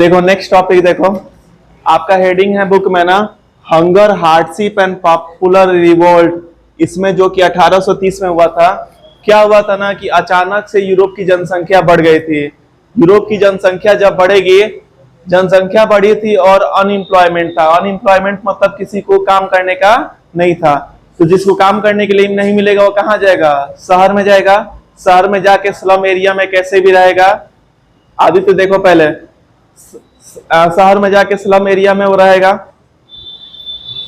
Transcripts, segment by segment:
देखो next topic देखो, आपका हेडिंग है बुक में ना, hunger hardship and popular revolt. इसमें जो कि 1830 में हुआ था, क्या हुआ था ना कि अचानक से यूरोप की जनसंख्या बढ़ गई थी। यूरोप की जनसंख्या जब बढ़ेगी, जनसंख्या बढ़ी थी और अनएम्प्लॉयमेंट था। अनएम्प्लॉयमेंट मतलब किसी को काम करने का नहीं था। तो जिसको काम करने के लिए नहीं मिलेगा वो कहाँ जाएगा? शहर में जाएगा। शहर में जाके स्लम एरिया में कैसे भी रहेगा। अभी तो देखो पहले शहर में जाके स्लम एरिया में वो रहेगा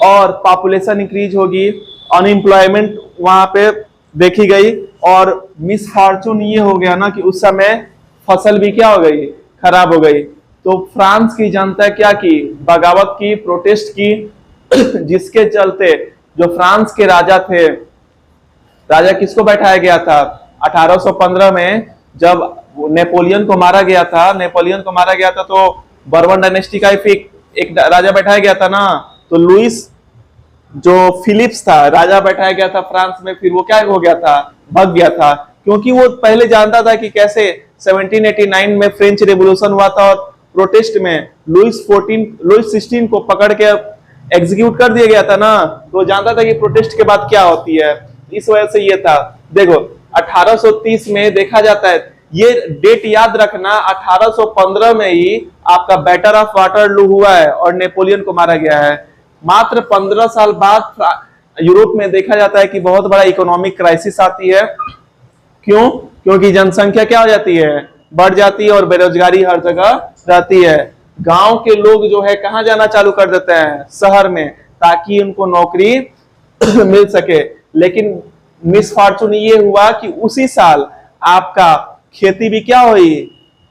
और पॉपुलेशन इंक्रीज होगी, अनएम्प्लॉयमेंट वहां पे देखी गई। और मिसफॉर्चून ये हो गया ना कि उस समय फसल भी क्या हो गई? खराब हो गई। तो फ्रांस की जनता क्या की? बगावत की, प्रोटेस्ट की, जिसके चलते जो फ्रांस के राजा थे, राजा किसको बैठाया गया था 1815 में, जब नेपोलियन को मारा गया था। नेपोलियन को मारा गया था तो बर्बन डायनेस्टी का एक राजा बैठाया गया था ना। तो लुइस जो फिलिप्स था, राजा बैठाया गया था फ्रांस में। फिर वो क्या हो गया था? भग गया था, क्योंकि वो पहले जानता था कि कैसे 1789 में फ्रेंच रेवोल्यूशन हुआ था और प्रोटेस्ट में लुइस 16 को पकड़ के एग्जीक्यूट कर दिया गया था ना। तो जानता था कि प्रोटेस्ट के बाद क्या होती है, इस वजह से ये था। देखो 1830 में देखा जाता है, ये डेट याद रखना, 1815 में ही आपका बैटल ऑफ वाटरलू हुआ है और नेपोलियन को मारा गया है। मात्र 15 साल बाद यूरोप में देखा जाता है कि बहुत बड़ा इकोनॉमिक क्राइसिस आती है। क्यों? क्योंकि जनसंख्या क्या हो जाती है? बढ़ जाती है और बेरोजगारी हर जगह रहती है। गांव के लोग जो है कहां जाना चालू कर देते हैं? शहर में, ताकि उनको नौकरी मिल सके। लेकिन मिसफॉर्चून ये हुआ कि उसी साल आपका खेती भी क्या हुई?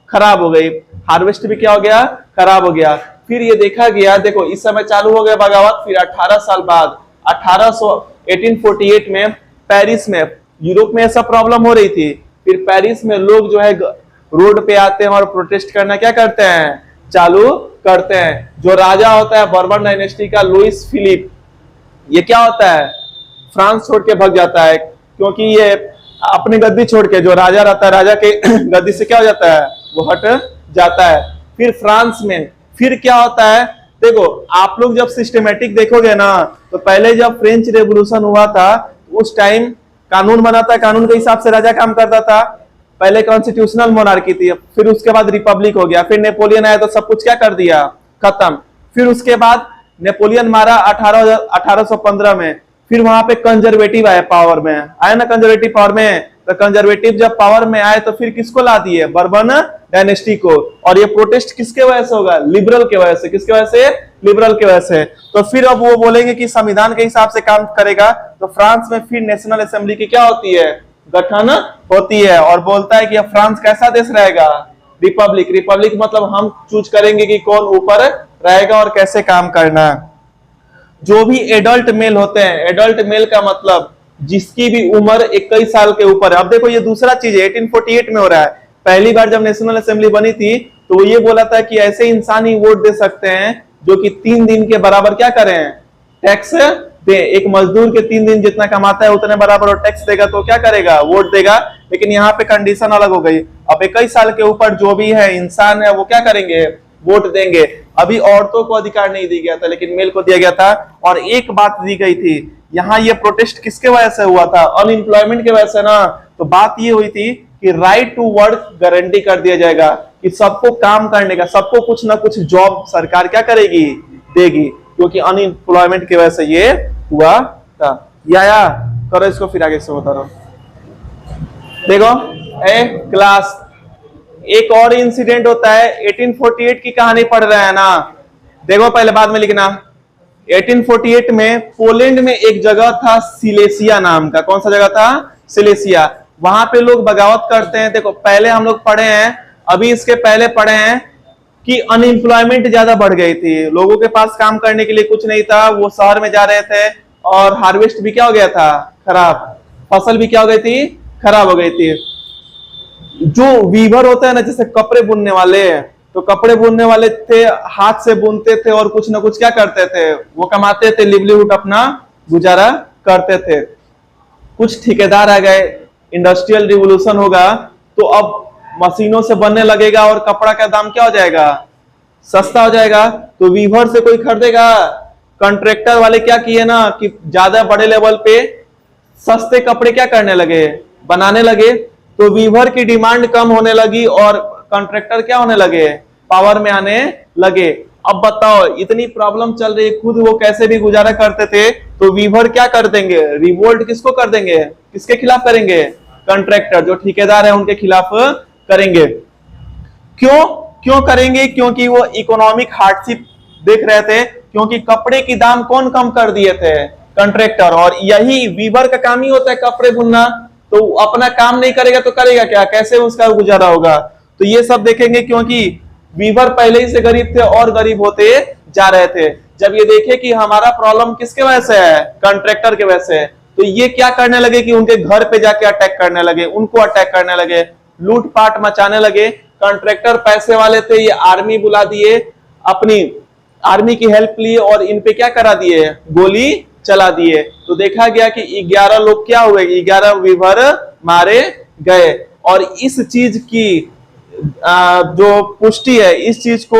खराब हो गई। हार्वेस्ट भी क्या हो गया? खराब हो गया। फिर ये देखा गया, देखो इस समय चालू हो गया बगावत। फिर 18 साल बाद 1848 में पेरिस में, यूरोप में ऐसा प्रॉब्लम हो रही थी। फिर पेरिस में लोग जो है रोड पे आते हैं और प्रोटेस्ट करना क्या करते हैं? चालू करते हैं। जो राजा होता है बर्बन डायनेस्टी का, लुइस फिलिप, ये क्या होता है? फ्रांस छोड़ के भाग जाता है, क्योंकि ये अपनी गद्दी छोड़ के, जो राजा रहता है राजा के गद्दी से क्या हो जाता है? वो हट जाता है। फिर फ्रांस में फिर क्या होता है? देखो आप लोग जब सिस्टमेटिक देखोगे ना, तो पहले जब फ्रेंच रेवोल्यूशन हुआ था उस टाइम कानून बना था, कानून के हिसाब से राजा काम करता था। पहले कॉन्स्टिट्यूशनल मोनार्की थी, फिर उसके बाद रिपब्लिक हो गया। फिर नेपोलियन आया तो सब कुछ क्या कर दिया? खत्म। फिर उसके बाद नेपोलियन मारा 1815 में। फिर वहां पे कंजर्वेटिव आए पावर में, आए ना कंजर्वेटिव पावर में। तो कंजर्वेटिव जब पावर में आए तो फिर किसको ला दिए? बर्बन डायनेस्टी को। और ये प्रोटेस्ट किसके वजह से होगा? लिबरल के वजह से। किसके वजह से? लिबरल के वजह से। तो फिर अब वो बोलेंगे कि संविधान के हिसाब से काम करेगा। तो फ्रांस में फिर नेशनल असेंबली की क्या होती है? गठन होती है और बोलता है कि अब फ्रांस कैसा देश रहेगा? रिपब्लिक। रिपब्लिक मतलब हम चूज करेंगे कि कौन ऊपर रहेगा और कैसे काम करना है। जो भी एडल्ट मेल होते हैं, एडल्ट मेल का मतलब जिसकी भी उम्र 21 साल के ऊपर है। अब देखो ये दूसरा चीज है, 1848 में हो रहा है। पहली बार जब नेशनल असेंबली बनी थी तो वो ये बोला था कि ऐसे इंसान ही वोट दे सकते हैं जो कि 3 दिन के बराबर क्या करें? टैक्स दे। एक मजदूर के 3 दिन जितना कमाता है उतने बराबर और टैक्स देगा तो क्या करेगा? वोट देगा। लेकिन यहाँ पे कंडीशन अलग हो गई। अब 21 साल के ऊपर जो भी है इंसान है वो क्या करेंगे? वोट देंगे। अभी औरतों को अधिकार नहीं दिया गया था, लेकिन मेल को दिया गया था। और एक बात दी गई थी, यहाँ ये प्रोटेस्ट किसके वजह से हुआ था? अनएम्प्लॉयमेंट के वजह से ना। तो बात ये हुई थी कि राइट टू वर्क गारंटी कर दिया जाएगा, कि सबको काम करने का, सबको कुछ ना कुछ जॉब सरकार क्या करेगी? देगी। क्योंकि अनएम्प्लॉयमेंट की वजह से ये हुआ था। या करो इसको, फिर आगे से बता रहा हूं। देखो ए क्लास, एक और इंसिडेंट होता है। 1848 की कहानी पढ़ रहे हैं ना, देखो पहले बाद में लिखना। 1848 में पोलैंड में एक जगह था सिलेसिया नाम का। कौन सा जगह था? सिलेसिया। वहां पे लोग बगावत करते हैं। देखो पहले हम लोग पढ़े हैं, अभी इसके पहले पढ़े हैं कि अनएम्प्लॉयमेंट ज्यादा बढ़ गई थी। लोगों के पास काम करने के लिए कुछ नहीं था, वो शहर में जा रहे थे और हार्वेस्ट भी क्या हो गया था? खराब। फसल भी क्या हो गई थी? खराब हो गई थी। जो वीवर होता है ना, जैसे कपड़े बुनने वाले, तो कपड़े बुनने वाले थे, हाथ से बुनते थे और कुछ ना कुछ क्या करते थे? वो कमाते थे, लिवलीहुड अपना गुजारा करते थे। कुछ ठेकेदार आ गए, इंडस्ट्रियल रिवोल्यूशन होगा तो अब मशीनों से बनने लगेगा और कपड़ा का दाम क्या हो जाएगा? सस्ता हो जाएगा। तो वीवर से कोई खरीदेगा? कॉन्ट्रैक्टर वाले क्या किए ना कि ज्यादा बड़े लेवल पे सस्ते कपड़े क्या करने लगे, बनाने लगे। तो वीवर की डिमांड कम होने लगी और कॉन्ट्रैक्टर क्या होने लगे, पावर में आने लगे। अब बताओ इतनी प्रॉब्लम चल रही है, खुद वो कैसे भी गुजारा करते थे, तो वीवर क्या कर देंगे, रिवोल्ट किसको कर देंगे, किसके खिलाफ करेंगे, कॉन्ट्रैक्टर जो ठेकेदार है उनके खिलाफ करेंगे। क्यों क्यों करेंगे? क्योंकि वो इकोनॉमिक हार्डशिप देख रहे थे, क्योंकि कपड़े की दाम कौन कम कर दिए थे, कॉन्ट्रैक्टर। और यही वीवर का काम ही होता है कपड़े बुनना, तो अपना काम नहीं करेगा तो करेगा क्या, कैसे उसका गुजारा होगा। तो ये सब देखेंगे, क्योंकि वीवर पहले ही से गरीब थे और गरीब होते जा रहे थे। जब ये देखे कि हमारा प्रॉब्लम किसके वजह से है, कॉन्ट्रैक्टर के वजह से, तो ये क्या करने लगे कि उनके घर पे जाके अटैक करने लगे, उनको अटैक करने लगे, लूटपाट मचाने लगे। कॉन्ट्रैक्टर पैसे वाले थे, ये आर्मी बुला दिए, अपनी आर्मी की हेल्प ली और इन पे क्या करा दिए, गोली चला दिए। तो देखा गया कि 11 लोग क्या हुए, 11 वीवर मारे गए। और इस चीज की जो पुष्टि है, इस चीज को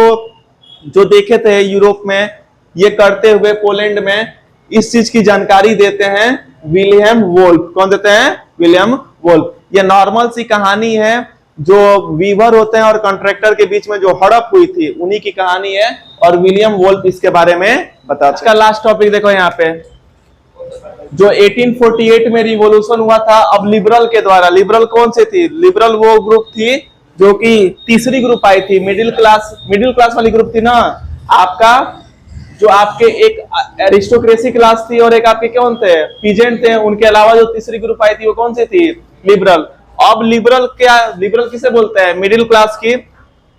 जो देखे थे यूरोप में ये करते हुए, पोलैंड में, इस चीज की जानकारी देते हैं विलियम वोल्फ। कौन देते हैं, विलियम वोल्फ। ये नॉर्मल सी कहानी है, जो वीवर होते हैं और कॉन्ट्रैक्टर के बीच में जो हड़प हुई थी उन्हीं की कहानी है, और विलियम वोल्फ इसके बारे में बताते हैं। इसका लास्ट टॉपिक देखो यहाँ पे, जो 1848 में रिवॉल्यूशन हुआ था, अब लिबरल के द्वारा। लिबरल कौन से थी, लिबरल वो ग्रुप थी जो कि तीसरी ग्रुप आई थी, मिडिल क्लास वाली ग्रुप थी ना आपका, जो आपके एक एरिस्टोक्रेसी क्लास थी और एक आपके कौन थे, पीजेंट थे। उनके अलावा जो तीसरी ग्रुप आई थी वो कौन सी थी, लिबरल। अब लिबरल क्या, लिबरल किसे बोलते हैं, मिडिल क्लास की।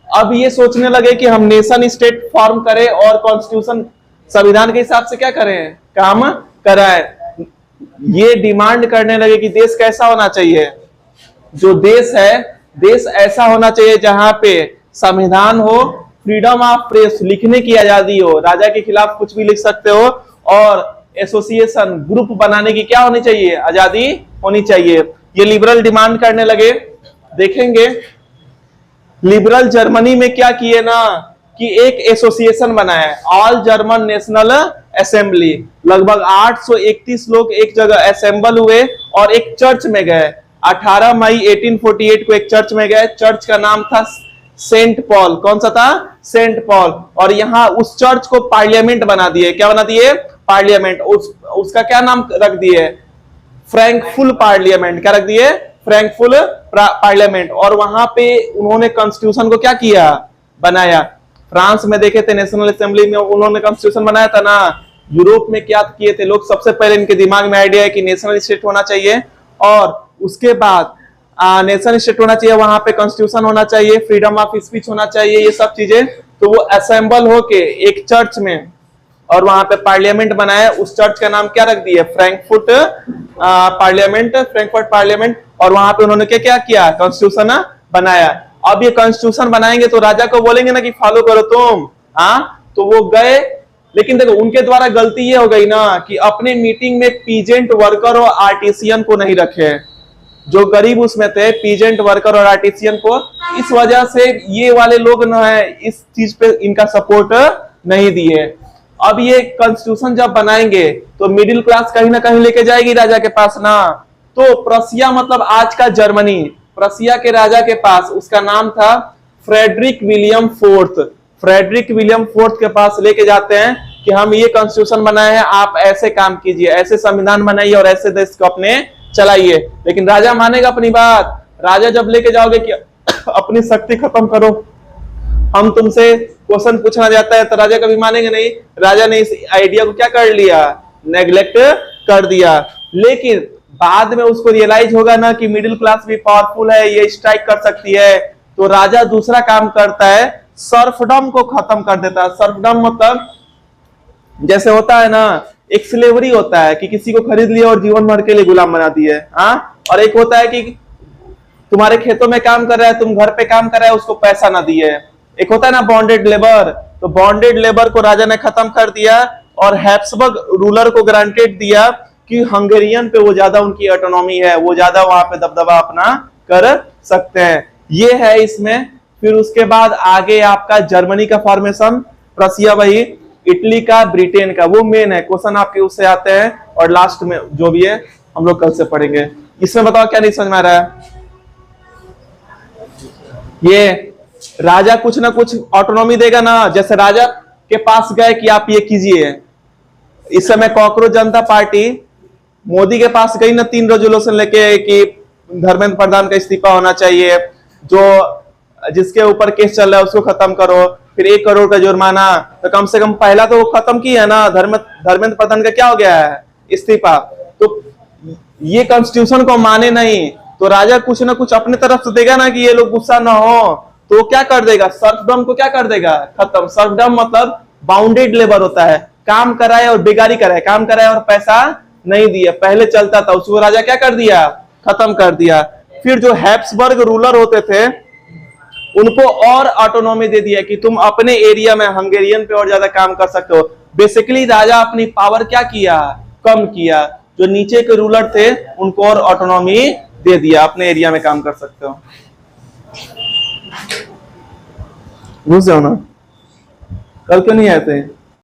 अब ये सोचने लगे कि हम नेशन स्टेट फॉर्म करें और कॉन्स्टिट्यूशन, संविधान के हिसाब से क्या करें, काम कराएं। ये डिमांड करने लगे कि देश कैसा होना चाहिए, जो देश है, देश ऐसा होना चाहिए जहां पे संविधान हो, फ्रीडम ऑफ प्रेस, लिखने की आजादी हो, राजा के खिलाफ कुछ भी लिख सकते हो, और एसोसिएशन, ग्रुप बनाने की क्या होनी चाहिए, आजादी होनी चाहिए। ये लिबरल डिमांड करने लगे। देखेंगे लिबरल जर्मनी में क्या किए ना कि एक एसोसिएशन बनाया, ऑल जर्मन नेशनल असेंबली। लगभग 831 लोग एक जगह असेंबल हुए और एक चर्च में गए। 18 मई 1848 को एक चर्च में गए। चर्च का नाम था सेंट पॉल। कौन सा था, सेंट पॉल। और यहाँ उस चर्च को पार्लियामेंट बना दिए। क्या बना दिए, पार्लियामेंट। उसका क्या नाम रख दिए, फ्रैंकफुल पार्लियामेंट। क्या रख दिए, फ्रैंकफुल पार्लियामेंट। और वहां पे उन्होंने कॉन्स्टिट्यूशन को क्या किया, बनाया। फ्रांस में देखे थे नेशनल असेंबली में उन्होंने कॉन्स्टिट्यूशन बनाया था ना। यूरोप में क्या किए थे लोग, सबसे पहले इनके दिमाग में आइडिया है कि नेशनल स्टेट होना चाहिए, और उसके बाद नेशनल स्टेट होना चाहिए, वहां पे कॉन्स्टिट्यूशन होना चाहिए, फ्रीडम ऑफ स्पीच होना चाहिए, ये सब चीजें। तो वो असेंबल होके एक चर्च में, और वहां पे पार्लियामेंट बनाया। उस चर्च का नाम क्या रख दिया, फ्रैंकफर्ट पार्लियामेंट, फ्रैंकफर्ट पार्लियामेंट। और वहां पे उन्होंने क्या क्या किया, कॉन्स्टिट्यूशन बनाया। अब ये कॉन्स्टिट्यूशन बनाएंगे तो राजा को बोलेंगे ना कि फॉलो करो तुम, हाँ। तो वो गए, लेकिन देखो उनके द्वारा गलती ये हो गई ना कि अपने मीटिंग में पीजेंट वर्कर और आर्टिसियन को नहीं रखे, जो गरीब उसमें थे, पीजेंट वर्कर और आर्टिसियन को। इस वजह से ये वाले लोग ना है इस चीज पे इनका सपोर्ट नहीं दिए। अब ये कॉन्स्टिट्यूशन जब बनाएंगे तो मिडिल क्लास कहीं ना कहीं लेके जाएगी राजा के पास ना। तो प्रसिया मतलब आज का जर्मनी, प्रसिया के राजा के पास, उसका नाम था Frederick William fourth. Frederick William fourth के पास लेके जाते हैं कि हम ये कॉन्स्टिट्यूशन बनाए हैं, आप ऐसे काम कीजिए, ऐसे संविधान बनाइए और ऐसे देश को अपने चलाइए। लेकिन राजा मानेगा अपनी बात। राजा जब लेके जाओगे कि अपनी शक्ति खत्म करो, हम तुमसे क्वेश्चन पूछना जाता है, तो राजा कभी मानेंगे नहीं। राजा ने इस आइडिया को क्या कर लिया, नेग्लेक्ट कर दिया। लेकिन बाद में उसको रियलाइज होगा ना कि मिडिल क्लास भी पावरफुल है, ये स्ट्राइक कर सकती है। तो राजा दूसरा काम करता है, सर्फडम को खत्म कर देता है। सर्फडम मतलब जैसे होता है ना, एक स्लेवरी होता है कि किसी को खरीद लिया और जीवन भर के लिए गुलाम बना दिए, हाँ। और एक होता है कि तुम्हारे खेतों में काम कर रहा है, तुम घर पे काम कर रहा है, उसको पैसा ना दिए। एक होता है ना बॉन्डेड लेबर। तो बॉन्डेड लेबर को राजा ने खत्म कर दिया और हैब्सबर्ग रूलर को ग्रांटेड दिया कि हंगेरियन पे वो ज्यादा उनकी ऑटोनॉमी है, वो ज्यादा वहां पे दबदबा अपना कर सकते हैं। ये है इसमें। फिर उसके बाद आगे आपका जर्मनी का फॉर्मेशन, प्रसिया वही, इटली का, ब्रिटेन का, वो मेन है क्वेश्चन आपके उससे आते हैं। और लास्ट में जो भी है हम लोग कल से पढ़ेंगे। इसमें बताओ क्या नहीं समझ में आ रहा है? ये राजा कुछ ना कुछ ऑटोनॉमी देगा ना, जैसे राजा के पास गए कि आप ये कीजिए। इस समय कॉकरोच जनता पार्टी मोदी के पास गई ना 3 रेजोल्यूशन लेके कि धर्मेंद्र प्रधान का इस्तीफा होना चाहिए, जो जिसके ऊपर केस चल रहा है उसको खत्म करो, फिर 1 करोड़ का जुर्माना। तो कम से कम पहला तो वो खत्म किया है ना, धर्मेंद्र प्रधान का क्या हो गया है? इस्तीफा। तो ये कॉन्स्टिट्यूशन को माने नहीं, तो राजा कुछ ना कुछ अपने तरफ से देगा ना कि ये लोग गुस्सा ना हो, तो क्या कर देगा? सर्फडम को क्या कर देगा? खत्म। सर्फडम मतलब बाउंडेड लेबर होता है, काम कराए और बेगारी कराए, काम कराए और पैसा नहीं दिया। पहले चलता था, उसको राजा क्या कर दिया? खत्म कर दिया। फिर जो हैब्सबर्ग रूलर होते थे उनको और ऑटोनॉमी दे दिया कि तुम अपने एरिया में हंगेरियन पे और ज्यादा काम कर सकते हो। बेसिकली राजा अपनी पावर क्या किया? कम किया। जो नीचे के रूलर थे उनको और ऑटोनॉमी दे दिया, अपने एरिया में काम कर सकते हो। घुस जाओ ना, कल क्यों नहीं आए थे?